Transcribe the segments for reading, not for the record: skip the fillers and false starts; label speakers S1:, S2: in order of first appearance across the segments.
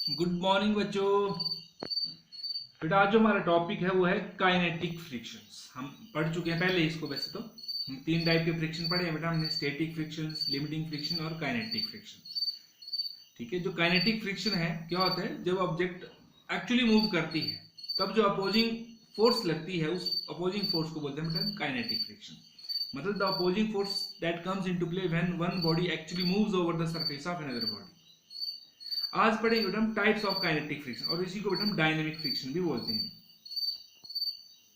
S1: Good morning बच्चों। बेटा आज जो हमारा टॉपिक है वो है काइनेटिक फ्रिक्शंस। हम पढ़ चुके हैं पहले इसको। वैसे तो हम तीन टाइप के फ्रिक्शन पढ़े हैं बेटा। हमने स्टैटिक फ्रिक्शंस, लिमिटिंग फ्रिक्शन और काइनेटिक फ्रिक्शन। ठीक है, जो काइनेटिक फ्रिक्शन है क्या होता है, जब ऑब्जेक्ट एक्चुअली मूव करती है तब जो अपोजिंग फोर्स लगती है उस अपोजिंग फोर्स को बोलते हैं बेटा काइनेटिक फ्रिक्शन। मतलब the opposing force that comes into play when one body actually moves over the surface of another body. आज पढ़ेंगे बेटा हम टाइप्स ऑफ काइनेटिक फ्रिक्शन, और इसी को बेटा हम डायनेमिक फ्रिक्शन भी बोलते हैं।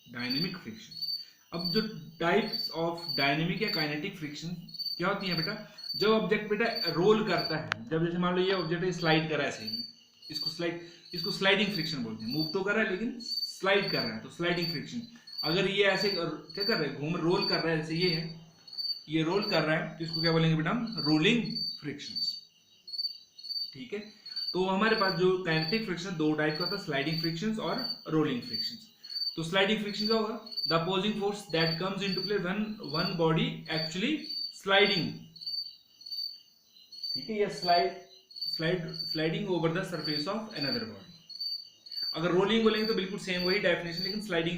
S1: Dynamic friction. अब जो टाइप्स ऑफ डायनेमिक या काइनेटिक फ्रिक्शन क्या होती है बेटा, जब ऑब्जेक्ट बेटा रोल करता है, जब जैसे मान लो ये ऑब्जेक्ट स्लाइड कर रहा है ऐसे ही, इसको स्लाइडिंग फ्रिक्शन बोलते हैं। मूव तो कर रहा है लेकिन स्लाइड कर रहा है तो स्लाइडिंग फ्रिक्शन। अगर ये ऐसे क्या कर रहा है, घूम रोल कर रहा है, जैसे ये है, ये रोल कर रहा है तो इसको क्या बोलेंगे बेटा हम, रोलिंग फ्रिक्शंस। ठीक है, तो हमारे पास जो काइनेटिक फ्रिक्शन दो टाइप का होता है, स्लाइडिंग फ्रिक्शंस और रोलिंग फ्रिक्शंस। तो स्लाइडिंग फ्रिक्शन क्या होगा, the opposing force that comes into play when one body actually sliding. ठीक है, या sliding over the surface of another body. अगर रोलिंग बोलेंगे तो बिल्कुल सेम वही डेफिनेशन, लेकिन स्लाइडिंग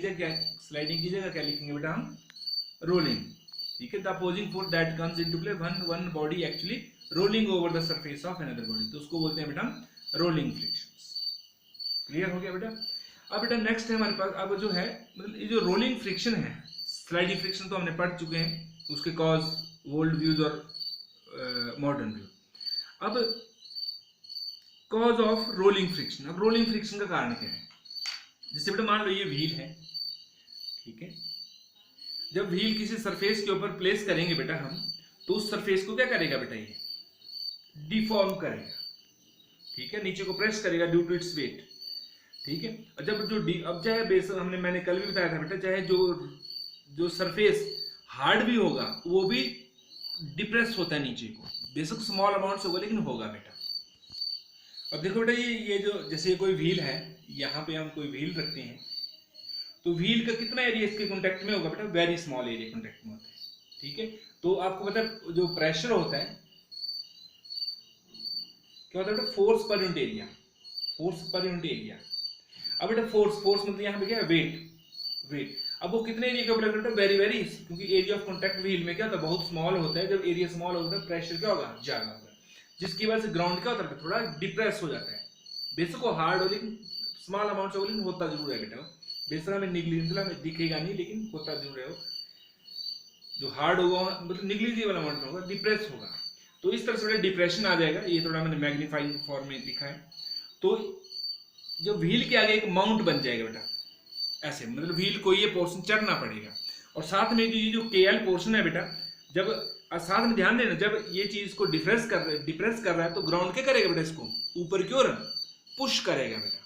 S1: की जगह क्या लिखेंगे बेटा हम, रोलिंग। ठीक है, the opposing force that comes into play when one body actually rolling over the surface of another body, तो उसको बोलते हैं बेटा हम रोलिंग फ्रिक्शंस। क्लियर हो गया बेटा। अब बेटा नेक्स्ट है हमारे पास, अब जो है मतलब ये जो रोलिंग फ्रिक्शन है, स्लाइडिंग फ्रिक्शन तो हमने पढ़ चुके हैं, उसके कॉज, ओल्ड व्यूज और मॉडर्न व्यू। अब कॉज ऑफ रोलिंग फ्रिक्शन। अब रोलिंग फ्रिक्शन का कारण क्या है, जैसे बेटा मान लो ये व्हील है, ठीक है, जब व्हील किसी सरफेस के ऊपर प्लेस करेंगे बेटा हम, तो उस सरफेस को क्या करेगा बेटा, ये डिफॉर्म करेगा। ठीक है, नीचे को प्रेस करेगा ड्यू टू इट्स वेट। ठीक है, और जब जो अब चाहे बेस हमने मैंने कल भी बताया था बेटा, चाहे जो जो सरफेस हार्ड भी होगा वो भी डिप्रेस होता है नीचे को, बेशक स्मॉल अमाउंट से होगा लेकिन होगा बेटा। अब देखो बेटा ये जो जैसे कोई व्हील है, यहाँ पे हम कोई व्हील रखते हैं तो व्हील का कितना एरिया इसके कॉन्टेक्ट में होगा बेटा, वेरी स्मॉल एरिया कॉन्टेक्ट में होता है। ठीक है, तो आपको पता है जो प्रेशर होता है क्या होता है बेटा, force per unit area, force per unit area. अब बेटा फोर्स मतलब यहाँ पे क्या है, वेट। अब वो कितने एरिया के ऊपर लगता है, वेरी वेरी, क्योंकि एरिया ऑफ कॉन्टैक्ट व्हील में क्या होता है, बहुत स्मॉल होता है। जब एरिया स्मॉल होता है प्रेशर क्या होगा, ज्यादा होगा, जिसकी वजह से ग्राउंड क्या होता है, थोड़ा डिप्रेस हो जाता है। बेशक वो हार्ड हो लेकिन स्मॉल अमाउंट से हो, लेकिन होता जरूर है बेटा। बेशक हमें निगलिजिबल हमें दिखेगा नहीं, लेकिन होता जरूर है। जो हार्ड होगा मतलब निगलिजिबल अमाउंट में होगा, डिप्रेस होगा। तो इस तरह से डिप्रेशन आ जाएगा। ये थोड़ा मैंने मैग्नीफाइंग फॉर्म में दिखा है। तो जो व्हील के आगे एक माउंट बन जाएगा बेटा, ऐसे मतलब व्हील को ये पोर्शन चढ़ना पड़ेगा। और साथ में ये जो केएल पोर्शन है बेटा, जब साथ में ध्यान देना, जब ये चीज को डिप्रेस कर रहा है तो ग्राउंड क्या करेगा बेटा, इसको ऊपर की ओर पुश करेगा बेटा।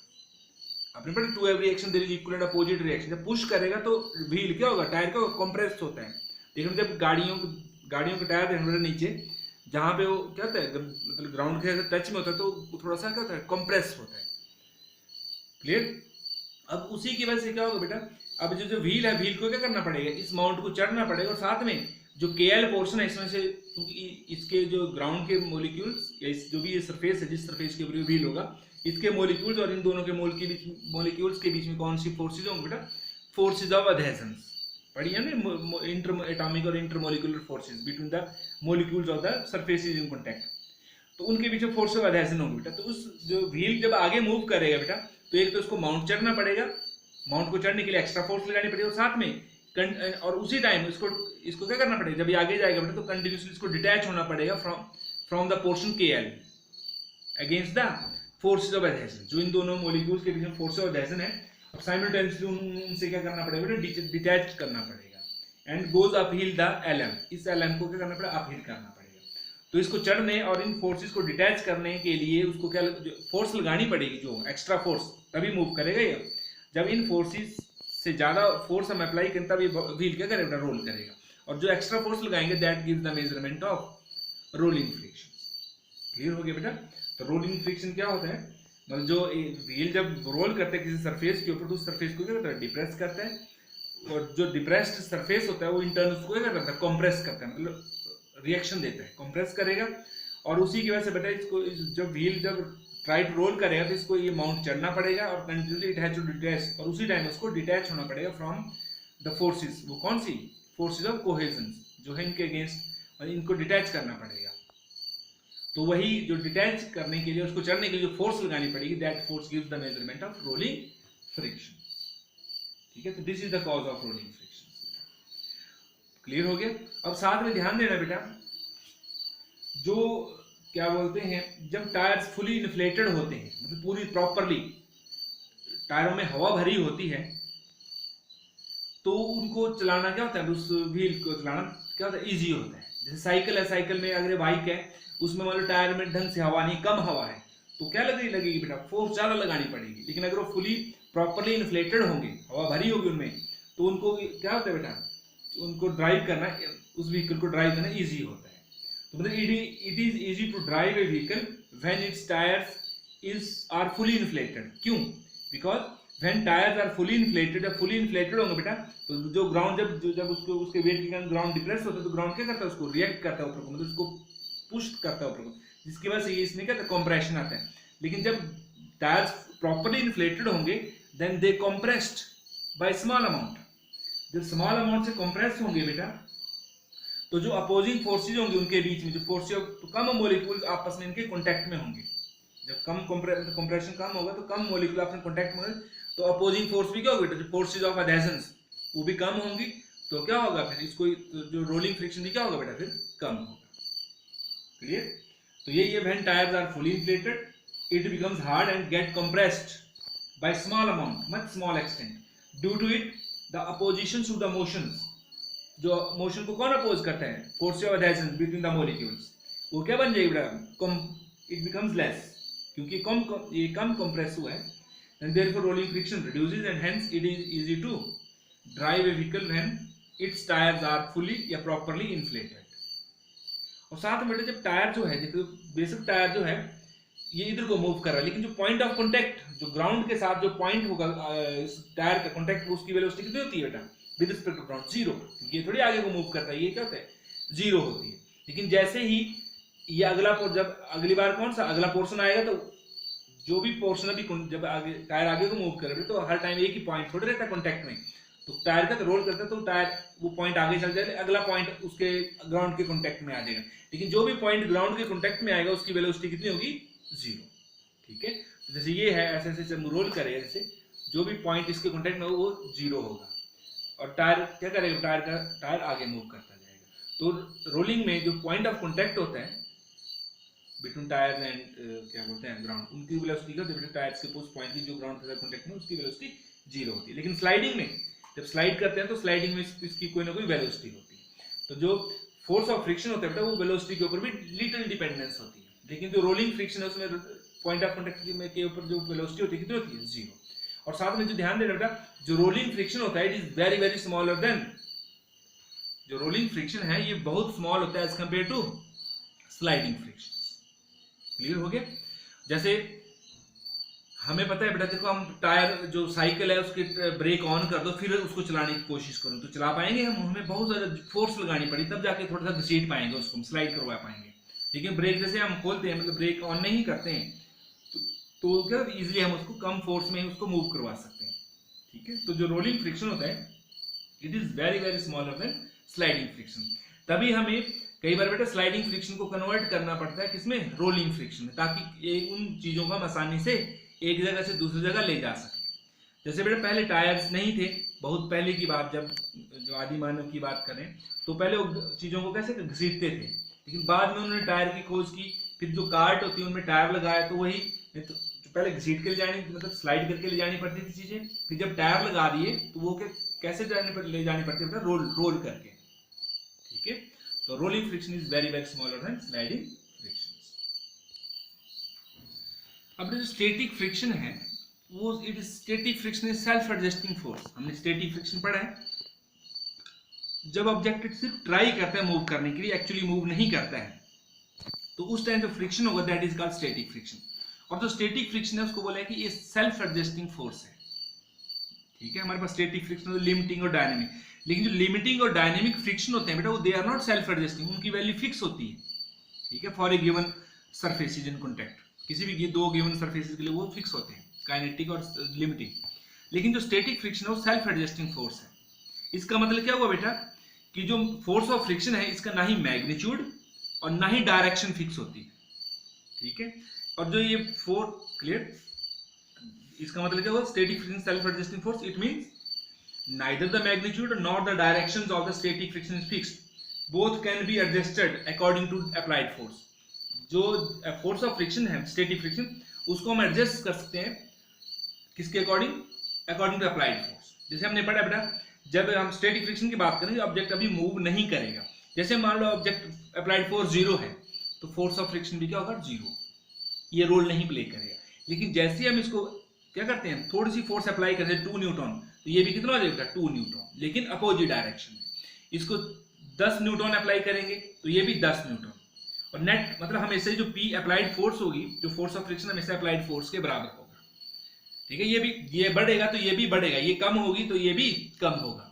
S1: आपने पढ़ा to every action there is equal and opposite reaction. जब पुश करेगा तो व्हील क्या होगा, टायर क्या होगा, कंप्रेस होता है। लेकिन जब गाड़ियों के टायर देखना नीचे, जहां पे वो क्या होता है, मतलब ग्राउंड के टच में होता है, तो थोड़ा सा क्या होता है, कंप्रेस होता है। क्लियर। अब उसी की वजह से क्या होगा बेटा, अब जो व्हील है, व्हील को क्या करना पड़ेगा, इस माउंट को चढ़ना पड़ेगा। और साथ में जो केएल पोर्शन है इसमें से, क्योंकि इसके जो ग्राउंड के मोलिक्यूल्स या जो भी ये सरफेस है, जिस सरफेस के ऊपर व्हील होगा, इसके मोलिक्यूल्स और इन दोनों के मोलिक्यूल्स के बीच में कौन सी फोर्सेज होंगी बेटा, फोर्सेज ऑफ अडहेशन। पढ़ी है ना, इंटर एटॉमिक और intermolecular forces between the molecules of the surfaces in contact. तो उनके बीच में फोर्स ऑफ अडहेशन होगी बेटा। तो उस जो व्हील जब आगे मूव करेगा बेटा, तो एक तो उसको माउंट चढ़ना पड़ेगा, माउंट को चढ़ने के लिए एक्स्ट्रा फोर्स लगानी पड़ेगी, और साथ में और उसी टाइम इसको क्या करना पड़ेगा, जब ये आगे जाएगा बेटा तो कंटिन्यूसली इसको डिटैच होना पड़ेगा from the portion KL against the forces of adhesion. जो इन दोनों मॉलिक्यूल्स के बीच में फोर्स ऑफ एडहेशन है, अब साइमल्टेनियसली उनसे क्या करना पड़ेगा बेटा, डिटैच करना पड़ेगा। And goes uphill the LM, इस एलएम को क्या करना पड़ेगा, अपहिल करना पड़ेगा। तो इसको चढ़ने और इन फोर्सेस को डिटैच करने के लिए उसको क्या फोर्स लगानी पड़ेगी, जो एक्स्ट्रा फोर्स, तभी मूव करेगा ये। जब इन फोर्सेस से ज्यादा फोर्स हम अप्लाई करें तब ये व्हील क्या करेगा, रोल करेगा। और जो एक्स्ट्रा फोर्स लगाएंगे that gives the measurement of rolling friction. Clear हो गया बेटा। तो रोलिंग फ्रिक्शन क्या होता है, मतलब जो व्हील जब रोल करता है किसी सरफेस के ऊपर, तो उस सरफेस को क्या करता है, डिप्रेस करता है। और जो डिप्रेस्ड सरफेस होता है वो इंटर्न उसको क्या करता है, कंप्रेस करता है, मतलब रिएक्शन देता है, कंप्रेस करेगा। और उसी की वजह से बेटा इसको जब व्हील जब ट्राई टू रोल करेगा तो इसको ये माउंट चढ़ना पड़ेगा और continuously it has to detach, और उसी टाइम उसको डिटैच होना पड़ेगा फ्रॉम द फोर्सेस। वो कौन सी फोर्सेस ऑफ कोहेजन जो है इनके अगेंस्ट, और इनको डिटैच करना पड़ेगा। तो वही जो डिटैच करने के लिए, उसको चढ़ने के लिए जो फोर्स लगानी पड़ेगी, that force gives the measurement of rolling friction. ठीक है, तो this is the cause of rolling friction. Clear हो गया? अब साथ में ध्यान देना बेटा, जो क्या बोलते हैं, जब टायर्स फुली इन्फ्लेटेड होते हैं, मतलब पूरी प्रॉपरली टायरों में हवा भरी होती है, तो उनको चलाना क्या होता है, उस व्हील को चलाना क्या होता है, ईजी होता है। जैसे साइकिल है, साइकिल में अगर बाइक है, उसमें मान लो टायर में ढंग से हवा नहीं, कम हवा है, तो क्या लगेगी बेटा, फोर्स ज़्यादा लगानी पड़ेगी। लेकिन अगर वो फुली प्रॉपरली इन्फ्लेटेड होंगे, हवा भरी होगी उनमें, तो उनको क्या होता है बेटा, उनको ड्राइव करना, उस व्हीकल को ड्राइव करना ईजी होता है। तो मतलब it is easy to drive a vehicle when its tyres are fully inflated. क्यों? Because when tyres are fully inflated, जब फुली इन्फ्लेटेड होंगे बेटा, तो जो ग्राउंड जब उसको उसके वेट के कारण ग्राउंड डिप्रेस होता है, तो ग्राउंड क्या करता है, उसको रिएक्ट करता है ऊपर को, मतलब उसको पुश करता है ऊपर को, जिसकी वजह से इसमें क्या कंप्रेशन आता है। लेकिन जब टायर्स प्रॉपरली इन्फ्लेटेड होंगे, then they compressed by small amount. जब स्मॉल अमाउंट से कंप्रेस होंगे बेटा, तो जो अपोजिंग फोर्सेज होंगे उनके बीच में, जो फोर्सेज, तो कम मॉलिक्यूल्स आपस में इनके कांटेक्ट में होंगे। जब कम कंप्रेशन कम होगा, तो कम मॉलिक्यूल आपस में कांटेक्ट में होंगे, तो अपोजिंग फोर्स भी क्या होगी बेटा, जो फोर्सेज ऑफ अडेजन वो भी कम होंगी। तो क्या होगा फिर, इसको जो रोलिंग फ्रिक्शन भी क्या होगा बेटा, फिर कम होगा। क्लियर? तो ये when tyres are fully inflated, it becomes hard and get compressed by small amount, much small extent. Due to it the opposition to the motions, जो मोशन को कौन अपोज करता है, force of adhesion between the molecules, वो क्या बन जाएगी बेटा, इट बिकम्स लेस, क्योंकि ये कम कंप्रेस हुआ है, and therefore rolling friction reduces and hence it is easy to drive a vehicle when its tires are fully या properly inflated। और साथ में बेटा जब टायर जो है, देखो बेसिक टायर जो है ये इधर को मूव कर रहा है, लेकिन जो पॉइंट ऑफ कांटेक्ट, जो ग्राउंड के साथ जो पॉइंट होगा इस टायर का कांटेक्ट, उसकी वेलोसिटी कितनी होती है बेटा, with respect to ground, zero. ये थोड़ी आगे को मूव करता है, ये क्या होता है, जीरो होती है। लेकिन जैसे ही ये जब अगली बार कौन सा अगला पोर्शन आएगा, तो जो भी पोर्शन अभी जब आगे टायर आगे को मूव कर रहे, तो हर टाइम एक ही पॉइंट थोड़े रहता है कांटेक्ट में, तो टायर का रोल करता है, तो टायर वो पॉइंट आगे चल जाएगा, अगला पॉइंट उसके ग्राउंड के कांटेक्ट में आ जाएगा। लेकिन जो भी पॉइंट ग्राउंड के कांटेक्ट में आएगा, उसकी वेलोसिटी कितनी होगी, जीरो। ठीक है, तो जैसे ये है, ऐसे ऐसे जब रोल करेगा, जैसे जो भी पॉइंट इसके कांटेक्ट में हो वो जीरो होगा, और टायर क्या करेगा, टायर आगे मूव करता जाएगा। तो रोलिंग में जो पॉइंट ऑफ कांटेक्ट होता है बिटवीन टायर्स एंड क्या बोलते हैं ग्राउंड, उनकी वेलोसिटी का जब टायर्स के उस पॉइंट की जो ग्राउंड के साथ कांटेक्ट में, उसकी वेलोसिटी जीरो होती है। लेकिन स्लाइडिंग में जब स्लाइड करते हैं, तो स्लाइडिंग में इसकी कोई ना कोई वेलोसिटी होती है। तो जो फोर्स ऑफ फ्रिक्शन होता है बेटा, वो वेलोसिटी के ऊपर भी लिटिल डिपेंडेंस होती है। लेकिन जो रोलिंग फ्रिक्शन है, उसमें पॉइंट ऑफ कांटेक्ट के ऊपर जो वेलोसिटी होती है, कितनी होती है, जीरो। और साथ में जो ध्यान देना बेटा, जो रोलिंग फ्रिक्शन होता है, it is very very smaller than, जो रोलिंग फ्रिक्शन है ये बहुत स्मॉल होता है as compare to sliding friction. Clear हो गया? जैसे हमें पता है बेटा, देखो हम टायर जो साइकिल है उसके ब्रेक ऑन कर दो, फिर उसको चलाने की कोशिश करो, तो चला पाएंगे हम? हमें बहुत ज्यादा फोर्स लगानी पड़ी, तब जाके थोड़ा सा घसीट पाएंगे, उसको स्लाइड करवा पाएंगे। लेकिन ब्रेक जैसे हम खोलते हैं, मतलब ब्रेक ऑन नहीं करते हैं, तो क्या इजिली हम उसको कम फोर्स में उसको मूव करवा सकते हैं। ठीक है, तो जो रोलिंग फ्रिक्शन होता है, it is very very smaller then sliding friction. तभी हमें कई बार बेटा स्लाइडिंग फ्रिक्शन को कन्वर्ट करना पड़ता है किसमें, रोलिंग फ्रिक्शन में, ताकि ये उन चीजों को हम आसानी से एक जगह से दूसरी जगह ले जा सके। जैसे बेटा पहले टायर्स नहीं थे, बहुत पहले की बात, जब जो आदि मानव की बात करें, तो पहले वो चीजों को कैसे घसीटते थे, लेकिन बाद में उन्होंने टायर की खोज की, फिर जो कार्ट होती है उनमें टायर लगाया, तो वही तो पहले घसीट के ले जानी, मतलब स्लाइड करके ले जानी पड़ती थी चीजें, फिर जब टायर लगा दिए तो वो कैसे ले जानी पड़ती है, रोल करके। ठीक है, तो rolling friction is very very smaller then sliding friction. अब जो स्टैटिक फ्रिक्शन है, वो it is static friction is self adjusting force. हमने स्टैटिक फ्रिक्शन पढ़ा है, जब ऑब्जेक्ट सिर्फ ट्राई करता है मूव करने के लिए, एक्चुअली मूव नहीं करता है, तो उस टाइम जो फ्रिक्शन होगा that is called static friction. और जो स्टैटिक फ्रिक्शन है उसको बोला है कि ये सेल्फ एडजस्टिंग फोर्स है। ठीक है, हमारे पास स्टैटिक फ्रिक्शन है लिमिटिंग और डायनेमिक, लेकिन जो लिमिटिंग और डायनेमिक फ्रिक्शन होते हैं बेटा, वो they are not self adjusting, उनकी वैल्यू फिक्स होती है। ठीक है, for a given surfaces in contact, किसी भी दो गिवन सरफेसेस के लिए वो फिक्स होते हैं, काइनेटिक और लिमिटिंग। लेकिन जो स्टैटिक फ्रिक्शन है वो सेल्फ एडजस्टिंग फोर्स है। इसका मतलब क्या हुआ बेटा कि जो फोर्स ऑफ फ्रिक्शन है इसका ना ही मैग्नीट्यूड और ना ही डायरेक्शन फिक्स होती है, ठीक है। और जो ये क्लियर, इसका मतलब क्या हुआ, static friction self adjusting force, it means neither the magnitude nor the directions of the static friction is fixed, both can be adjusted according to applied force। जो फोर्स ऑफ फ्रिक्शन है static friction, उसको हम adjust कर सकते हैं किसके according, according to applied force. जैसे हमने पढ़ा बेटा, जब हम स्टैटिक फ्रिक्शन की बात करें, ऑब्जेक्ट अभी मूव नहीं करेगा, जैसे मान लो ऑब्जेक्ट अप्लाइड फोर्स 0 है, तो फोर्स ऑफ फ्रिक्शन भी क्या होगा, 0, ये रोल नहीं प्ले करेगा। लेकिन जैसे ही हम इसको क्या करते हैं, थोड़ी सी फोर्स अप्लाई करते हैं 2 न्यूटन, तो ये भी कितना हो जाएगा, 2 न्यूटन, लेकिन अपोजिट डायरेक्शन में। इसको 10 न्यूटन अप्लाई करेंगे तो ये भी 10 न्यूटन, और नेट मतलब हमेशा जो पी अप्लाइड फोर्स होगी, जो फोर्स ऑफ फ्रिक्शन हमेशा अप्लाइड फोर्स के बराबर होगा, ठीक है। ये बढ़ेगा तो ये भी बढ़ेगा, ये कम होगी तो ये भी कम होगा।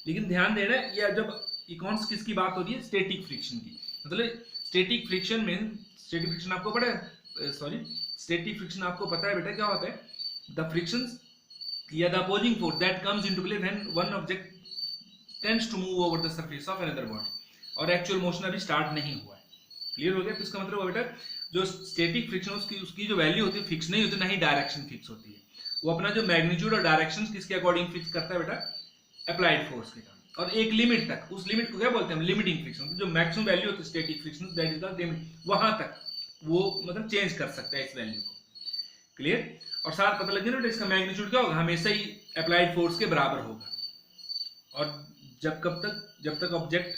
S1: लेकिन ध्यान देना, ये जब इकॉन्स किसकी बात हो रही है, स्टैटिक फ्रिक्शन की। मतलब स्टैटिक फ्रिक्शन में, स्टैटिक फ्रिक्शन आपको पता है, स्टैटिक फ्रिक्शन आपको पता है बेटा क्या होता है, द फ्रिक्शंस या the opposing force that comes into play when one object tends to move over the surface of another body, और एक्चुअल मोशन अभी स्टार्ट नहीं हुआ है। क्लियर हो गया। तो इसका मतलब हुआ बेटा, जो स्टैटिक फ्रिक्शन उसकी जो वैल्यू होती है फिक्स नहीं होती, ना ही डायरेक्शन फिक्स होती है। वो अपना जो मैग्नीट्यूड और डायरेक्शन किसके अकॉर्डिंग फिक्स करता है बेटा, अप्लाइड फोर्स के कारण, और एक लिमिट तक, उस लिमिट को क्या बोलते हैं, लिमिटिंग फ्रिक्शन। जो मैक्सिमम वैल्यू होती है static friction, that is the limit, वहां तक वो मतलब चेंज कर सकता है इस वैल्यू को। क्लियर। और साथ पता लग गया ना, इसका मैग्नीट्यूड क्या होगा, हमेशा ही अप्लाइड फोर्स के बराबर होगा, और जब तक ऑब्जेक्ट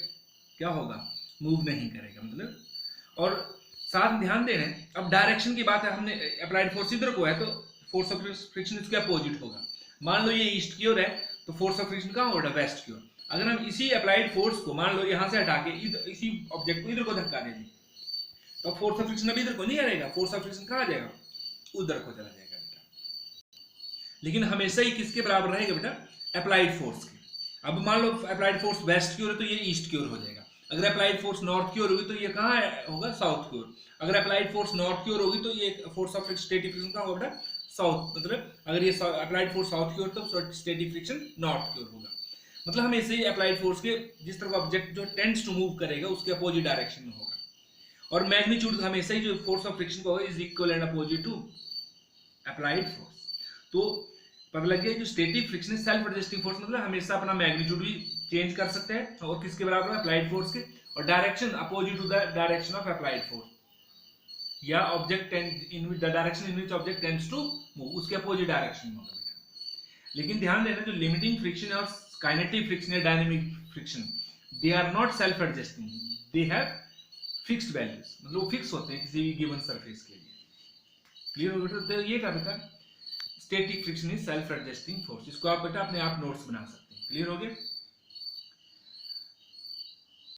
S1: क्या होगा, मूव नहीं करेगा मतलब। और साथ ध्यान देना, अब डायरेक्शन की बात है, हमने अप्लाइड फोर्स इधर को है तो फोर्स ऑफ फ्रिक्शन इसके अपोजिट होगा। मान लो ये ईस्ट की ओर है तो फोर्स ऑफ फ्रिक्शन कहाँ होगा, वेस्ट की ओर। अगर हम इसी अप्लाइड फोर्स को मान लो यहाँ से हटा के इसी ऑब्जेक्ट को इधर को धक्का देंगे, तो फोर्स ऑफ फ्रिक्शन अभी इधर को नहीं आएगा, फोर्स ऑफ फ्रिक्शन कहाँ आ जाएगा, उधर को चला जाएगा बेटा। लेकिन हमेशा ही किसके बराबर रहेगा बेटा, अप्लाइड फोर्स के। अब मान लो अप्लाइड फोर्स वेस्ट की ओर है तो ये ईस्ट की ओर हो जाएगा। अगर अप्लाइड फोर्स नॉर्थ की ओर होगी तो ये कहाँ होगा, साउथ की ओर। अगर अप्लाइड फोर्स नॉर्थ की ओर होगी तो ये फोर्स ऑफ स्टैटिक फ्रिक्शन कहाँ होगा बेटा, साउथ। मतलब अगर ये अप्लाइड फोर्स साउथ की ओर तो स्टैटिक फ्रिक्शन नॉर्थ की ओर होगा। मतलब हमेशा ही अप्लाइड फोर्स के जिस तरह ऑब्जेक्ट जो टेंड्स टू मूव करेगा उसके अपोजिट डायरेक्शन में होगा। और मैग्नीट्यूड हमेशा ही जो फोर्स ऑफ फ्रिक्शन का होगा is equal and opposite to applied force. तो पता लग गया जो स्टैटिक फ्रिक्शन है सेल्फ एडजस्टिंग फोर्स, मतलब हमेशा अपना मैग्नीट्यूड भी चेंज कर सकते हैं, और किसके बराबर, अप्लाइड फोर्स के, और direction opposite to the direction of applied force, या object in the direction in which object tends to move, उसके अपोजिट डायरेक्शन में होगा बेटा। लेकिन ध्यान देना, जो लिमिटिंग फ्रिक्शन और काइनेटिक फ्रिक्शन या dynamic friction, they are not self adjusting, they have fixed values, मतलब वो फिक्स होते हैं किसी भी गिवन सरफेस के लिए। क्लियर हो बेटा। तो ये क्या बेटा, static friction is self adjusting force. इसको आप बेटा अपने आप नोट्स बना सकते हैं। क्लियर हो गया।